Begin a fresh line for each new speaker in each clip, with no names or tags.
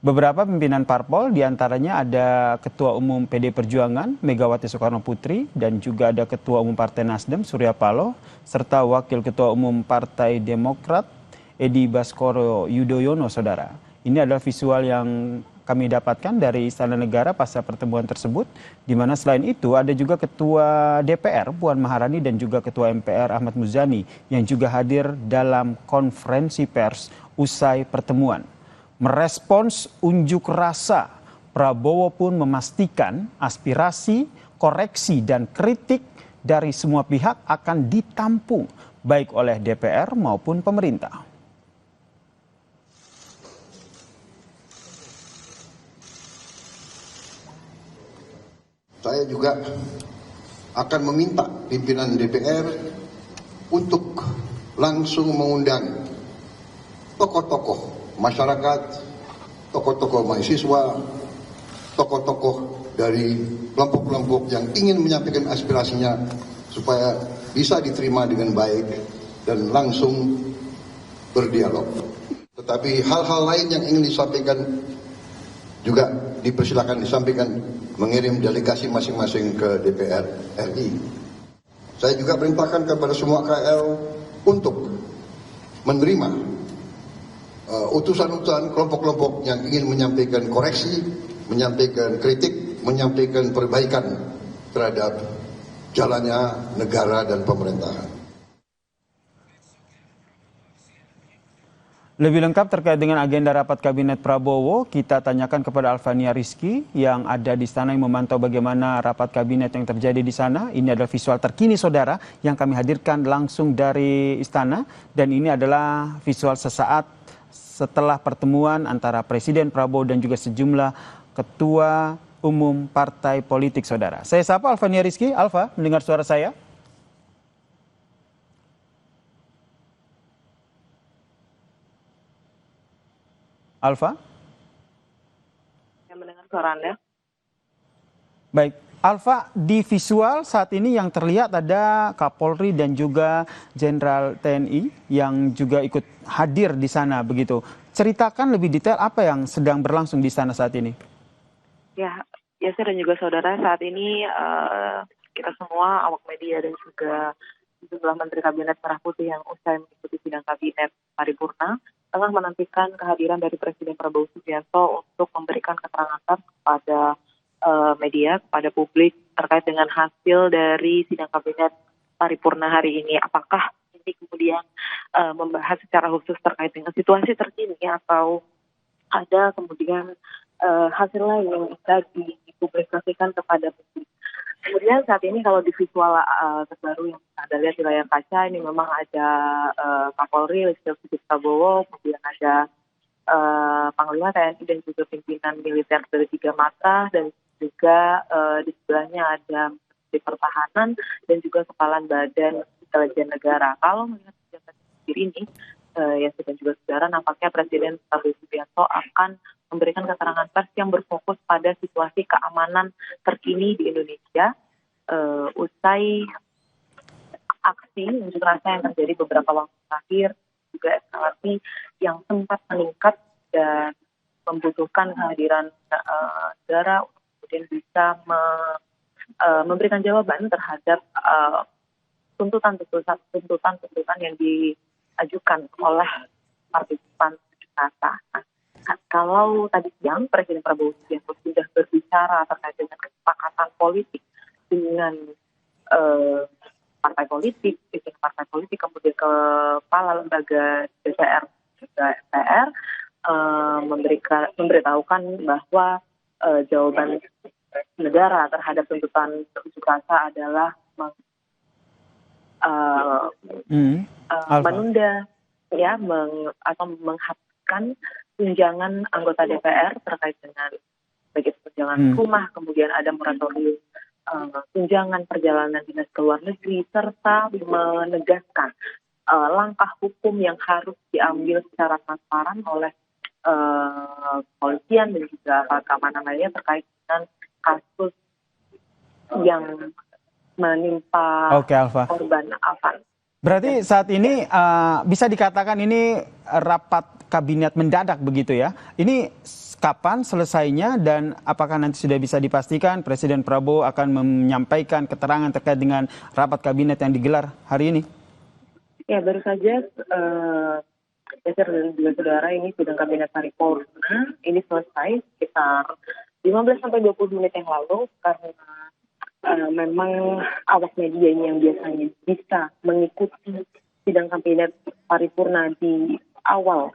Beberapa pimpinan parpol, diantaranya ada Ketua Umum PD Perjuangan, Megawati Soekarno Putri, dan juga ada Ketua Umum Partai Nasdem, Surya Paloh, serta Wakil Ketua Umum Partai Demokrat, Edi Baskoro Yudhoyono, saudara. Ini adalah visual yang kami dapatkan dari Istana Negara pasca pertemuan tersebut, di mana selain itu ada juga Ketua DPR Puan Maharani dan juga Ketua MPR Ahmad Muzani yang juga hadir dalam konferensi pers usai pertemuan. Merespons unjuk rasa, Prabowo pun memastikan aspirasi, koreksi, dan kritik dari semua pihak akan ditampung, baik oleh DPR maupun pemerintah.
Saya juga akan meminta pimpinan DPR untuk langsung mengundang tokoh-tokoh masyarakat, tokoh-tokoh mahasiswa, tokoh-tokoh dari kelompok-kelompok yang ingin menyampaikan aspirasinya supaya bisa diterima dengan baik dan langsung berdialog. Tetapi hal-hal lain yang ingin disampaikan juga dipersilakan disampaikan, mengirim delegasi masing-masing ke DPR RI. Saya juga perintahkan kepada semua KL untuk menerima utusan-utusan kelompok-kelompok yang ingin menyampaikan koreksi, menyampaikan kritik, menyampaikan perbaikan terhadap jalannya negara dan pemerintahan.
Lebih lengkap terkait dengan agenda rapat Kabinet Prabowo, kita tanyakan kepada Alvania Rizky yang ada di sana yang memantau bagaimana rapat Kabinet yang terjadi di sana. Ini adalah visual terkini, saudara, yang kami hadirkan langsung dari istana. Dan ini adalah visual sesaat setelah pertemuan antara Presiden Prabowo dan juga sejumlah ketua umum partai politik, saudara. Saya sapa Alvania Rizky. Alva, mendengar suara saya? Alva?
Yang mendengar suara Anda.
Baik, Alva, di visual saat ini yang terlihat ada Kapolri dan juga Jenderal TNI yang juga ikut hadir di sana begitu. Ceritakan lebih detail apa yang sedang berlangsung di sana saat ini.
Ya, Yasir dan juga saudara, saat ini kita semua awak media dan juga sejumlah Menteri Kabinet Merah Putih yang usai mengikuti sidang Kabinet Paripurna tengah menantikan kehadiran dari Presiden Prabowo Subianto untuk memberikan keterangan pers kepada media, kepada publik terkait dengan hasil dari sidang Kabinet Paripurna hari ini. Apakah ini kemudian membahas secara khusus terkait dengan situasi terkini atau ada kemudian hasil lain yang bisa dipublikasikan kepada publik. Kemudian saat ini kalau di visual terbaru yang Anda lihat di layar kaca, ini memang ada Kapolri, Listio Sigit Prabowo, kemudian ada Panglima TNI dan juga pimpinan militer dari 3 matra, dan juga di sebelahnya ada Menteri Pertahanan dan juga Kepala Badan Intelijen Negara. Kalau melihat kegiatan sendiri ini, ya sudah juga saudara, nampaknya Presiden Prabowo Subianto akan memberikan keterangan pers yang berfokus pada situasi keamanan terkini di Indonesia usai aksi unjuk rasa yang terjadi beberapa waktu terakhir, juga eskalasi yang sempat meningkat dan membutuhkan kehadiran negara untuk kemudian bisa memberikan jawaban terhadap tuntutan yang diajukan oleh partisipan unjuk rasa. Kalau tadi siang Presiden Prabowo Subianto sudah berbicara terkait dengan kesepakatan politik dengan partai politik, kemudian kepala lembaga DPR juga MPR memberitahukan bahwa jawaban negara terhadap tuntutan unjuk rasa adalah menunda atau menghapuskan tunjangan anggota DPR terkait dengan baik itu tunjangan rumah, kemudian ada moratorium tunjangan perjalanan dinas ke luar negeri, serta menegaskan langkah hukum yang harus diambil secara transparan oleh kepolisian dan juga keamanan lainnya terkait dengan kasus yang menimpa korban Afan.
Berarti saat ini bisa dikatakan ini rapat kabinet mendadak begitu ya. Ini kapan selesainya dan apakah nanti sudah bisa dipastikan Presiden Prabowo akan menyampaikan keterangan terkait dengan rapat kabinet yang digelar hari ini?
Ya, baru saja Yasir dan juga saudara, ini sidang kabinet paripurna ini selesai sekitar 15-20 menit yang lalu karena memang awak media ini yang biasanya bisa mengikuti sidang kabinet paripurna di awal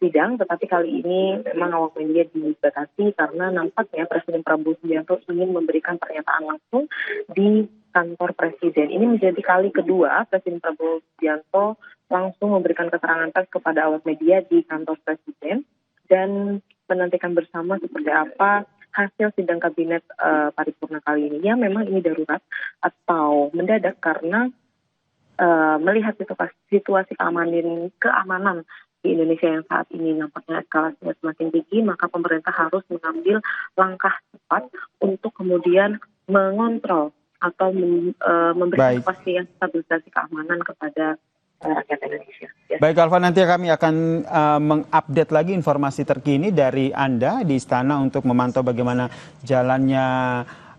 sidang, tetapi kali ini memang awak media dibatasi karena nampaknya Presiden Prabowo Subianto ingin memberikan pernyataan langsung di kantor Presiden. Ini menjadi kali kedua Presiden Prabowo Subianto langsung memberikan keterangan pers kepada awak media di kantor Presiden dan menantikan bersama seperti apa hasil sidang kabinet paripurna kali ini. Ya, memang ini darurat atau mendadak karena melihat situasi keamanan di Indonesia yang saat ini nampaknya eskalasinya semakin tinggi, maka pemerintah harus mengambil langkah cepat untuk kemudian mengontrol atau memberikan kepastian stabilisasi keamanan kepada rakyat Indonesia. Ya.
Baik Alfa, nanti kami akan mengupdate lagi informasi terkini dari Anda di Istana untuk memantau bagaimana jalannya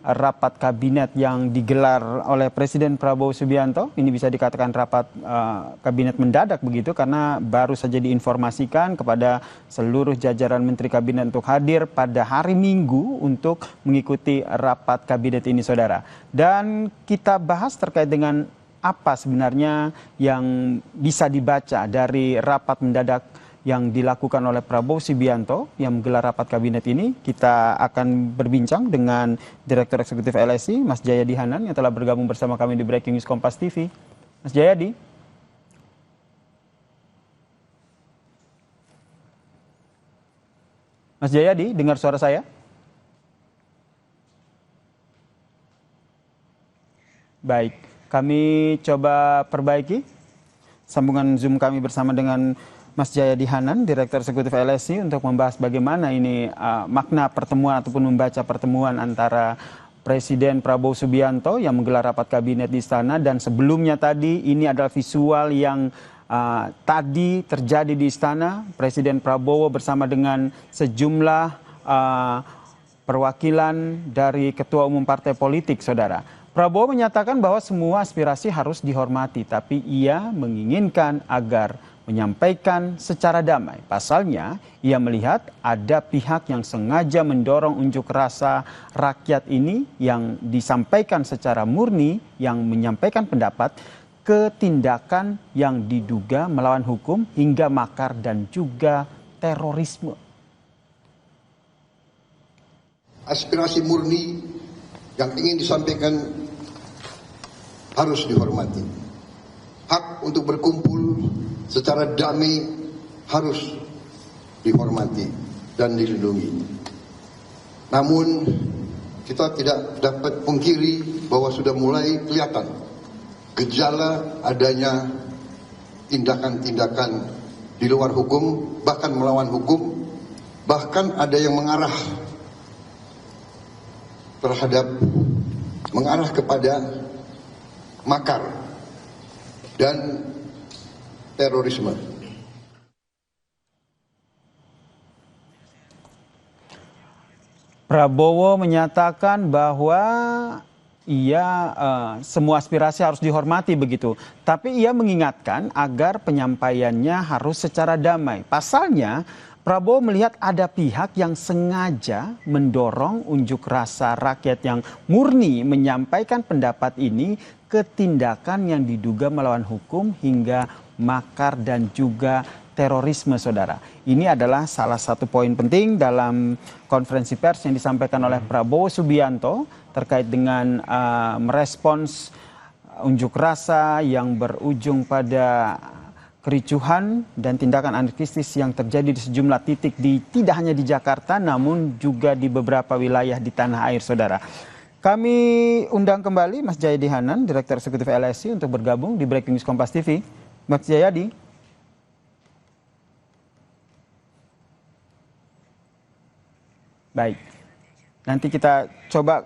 rapat kabinet yang digelar oleh Presiden Prabowo Subianto. Ini bisa dikatakan rapat kabinet mendadak begitu karena baru saja diinformasikan kepada seluruh jajaran Menteri Kabinet untuk hadir pada hari Minggu untuk mengikuti rapat kabinet ini, saudara. Dan kita bahas terkait dengan apa sebenarnya yang bisa dibaca dari rapat mendadak yang dilakukan oleh Prabowo Subianto yang menggelar rapat kabinet ini. Kita akan berbincang dengan Direktur Eksekutif LSI, Mas Jayadi Hanan, yang telah bergabung bersama kami di Breaking News Kompas TV. Mas Jayadi. Mas Jayadi, dengar suara saya? Baik, kami coba perbaiki sambungan Zoom kami bersama dengan Mas Jayadi Hanan, Direktur Eksekutif LSI, untuk membahas bagaimana ini makna pertemuan ataupun membaca pertemuan antara Presiden Prabowo Subianto yang menggelar rapat kabinet di Istana, dan sebelumnya tadi ini adalah visual yang tadi terjadi di Istana. Presiden Prabowo bersama dengan sejumlah perwakilan dari ketua umum partai politik, saudara. Prabowo menyatakan bahwa semua aspirasi harus dihormati, tapi ia menginginkan agar menyampaikan secara damai. Pasalnya, ia melihat ada pihak yang sengaja mendorong unjuk rasa rakyat ini yang disampaikan secara murni, yang menyampaikan pendapat, ke tindakan yang diduga melawan hukum hingga makar dan juga terorisme.
Aspirasi murni yang ingin disampaikan harus dihormati. Hak untuk berkumpul secara damai harus dihormati dan dilindungi. Namun kita tidak dapat pungkiri bahwa sudah mulai kelihatan gejala adanya tindakan-tindakan di luar hukum, bahkan melawan hukum, bahkan ada yang mengarah kepada makar dan terorisme.
Prabowo menyatakan bahwa semua aspirasi harus dihormati begitu. Tapi ia mengingatkan agar penyampaiannya harus secara damai. Pasalnya, Prabowo melihat ada pihak yang sengaja mendorong unjuk rasa rakyat yang murni menyampaikan pendapat ini ke tindakan yang diduga melawan hukum hingga makar dan juga terorisme, saudara. Ini adalah salah satu poin penting dalam konferensi pers yang disampaikan oleh Prabowo Subianto terkait dengan merespons unjuk rasa yang berujung pada kericuhan dan tindakan anarkistis yang terjadi di sejumlah titik tidak hanya di Jakarta namun juga di beberapa wilayah di tanah air, saudara. Kami undang kembali Mas Jayadi Hanan, Direktur Eksekutif LSI, untuk bergabung di Breaking News Kompas TV. Mas Jayadi. Baik, nanti kita coba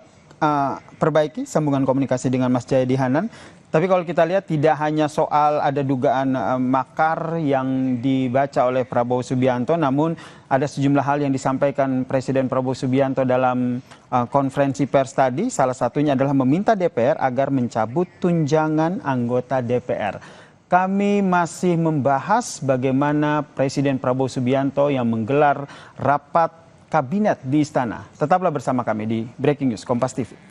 perbaiki sambungan komunikasi dengan Mas Jayadi Hanan. Tapi kalau kita lihat tidak hanya soal ada dugaan makar yang dibaca oleh Prabowo Subianto, namun ada sejumlah hal yang disampaikan Presiden Prabowo Subianto dalam konferensi pers tadi. Salah satunya adalah meminta DPR agar mencabut tunjangan anggota DPR. Kami masih membahas bagaimana Presiden Prabowo Subianto yang menggelar rapat kabinet di Istana. Tetaplah bersama kami di Breaking News Kompas TV.